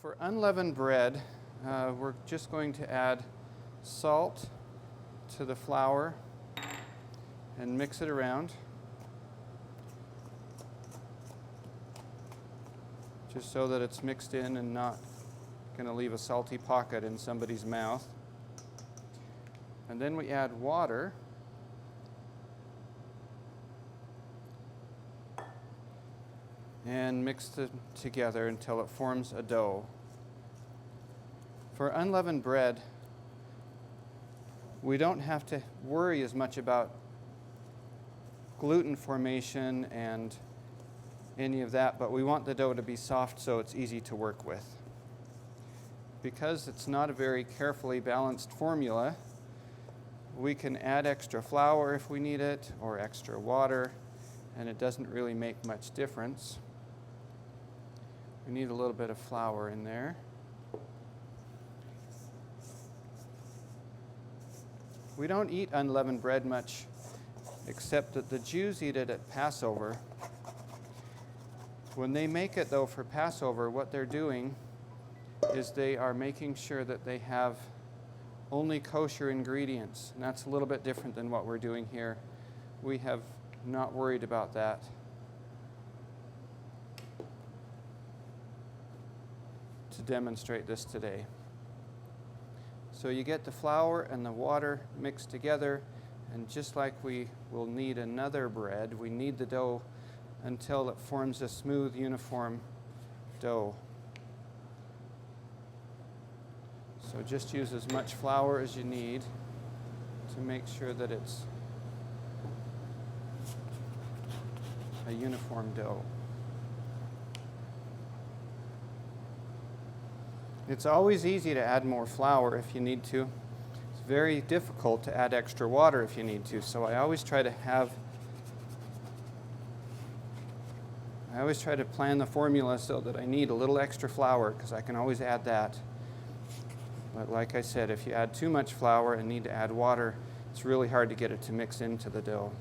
For unleavened bread, we're just going to add salt to the flour and mix it around. Just so that it's mixed in and not going to leave a salty pocket in somebody's mouth. And then we add water. And mix it together until it forms a dough. For unleavened bread, we don't have to worry as much about gluten formation and any of that, but we want the dough to be soft so it's easy to work with. Because it's not a very carefully balanced formula, we can add extra flour if we need it, or extra water, and it doesn't really make much difference. We need a little bit of flour in there. We don't eat unleavened bread much, except that the Jews eat it at Passover. When they make it, though, for Passover, what they're doing is they are making sure that they have only kosher ingredients. And that's a little bit different than what we're doing here. We have not worried about that. To demonstrate this today. So you get the flour and the water mixed together, and just like we will need another bread, we knead the dough until it forms a smooth, uniform dough. So just use as much flour as you need to make sure that it's a uniform dough. It's always easy to add more flour if you need to. It's very difficult to add extra water if you need to. So I always try to plan the formula so that I need a little extra flour, because I can always add that. But like I said, if you add too much flour and need to add water, it's really hard to get it to mix into the dough.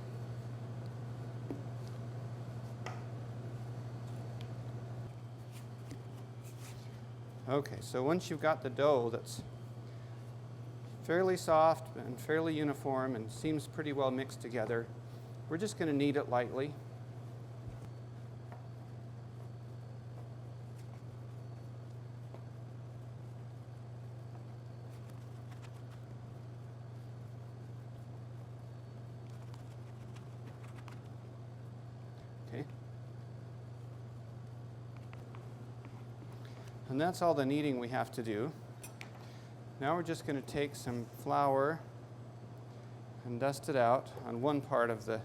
Okay, so once you've got the dough that's fairly soft and fairly uniform and seems pretty well mixed together, we're just going to knead it lightly. Okay. And that's all the kneading we have to do. Now we're just going to take some flour and dust it out on one part of the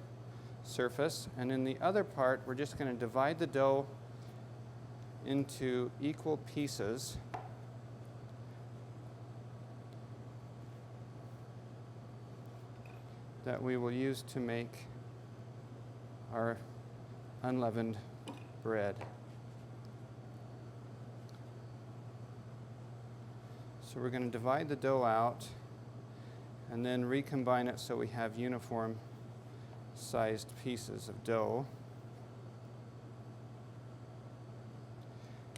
surface, and in the other part we're just going to divide the dough into equal pieces. That we will use to make our unleavened bread. So we're going to divide the dough out and then recombine it so we have uniform sized pieces of dough.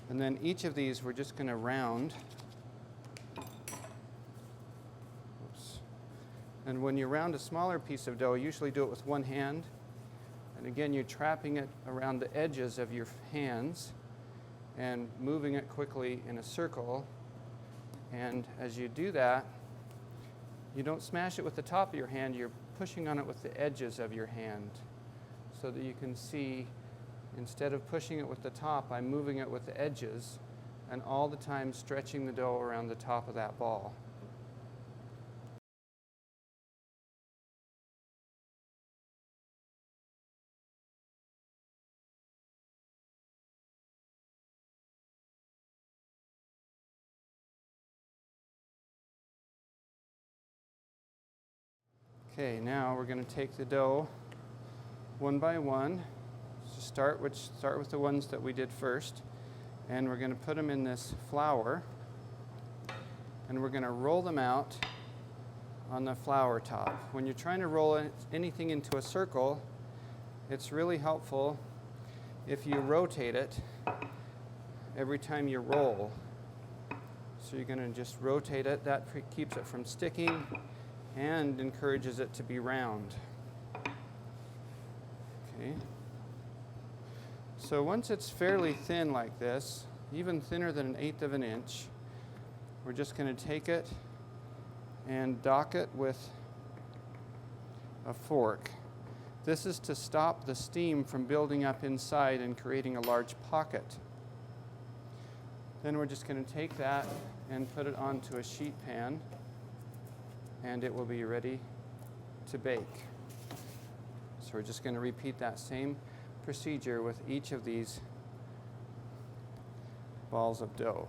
And then each of these we're just going to round. Oops. And when you round a smaller piece of dough, usually do it with one hand. And again, you're trapping it around the edges of your hands and moving it quickly in a circle. And as you do that, you don't smash it with the top of your hand, you're pushing on it with the edges of your hand so that you can see, instead of pushing it with the top, I'm moving it with the edges and all the time stretching the dough around the top of that ball. Okay, now we're going to take the dough one by one. So start with the ones that we did first, and we're going to put them in this flour, and we're going to roll them out on the flour top. When you're trying to roll anything into a circle, it's really helpful if you rotate it every time you roll. So you're going to just rotate it. That keeps it from sticking and encourages it to be round. Okay. So once it's fairly thin like this, even thinner than 1/8 of an inch, we're just going to take it and dock it with a fork. This is to stop the steam from building up inside and creating a large pocket. Then we're just going to take that and put it onto a sheet pan, and it will be ready to bake. So we're just going to repeat that same procedure with each of these balls of dough.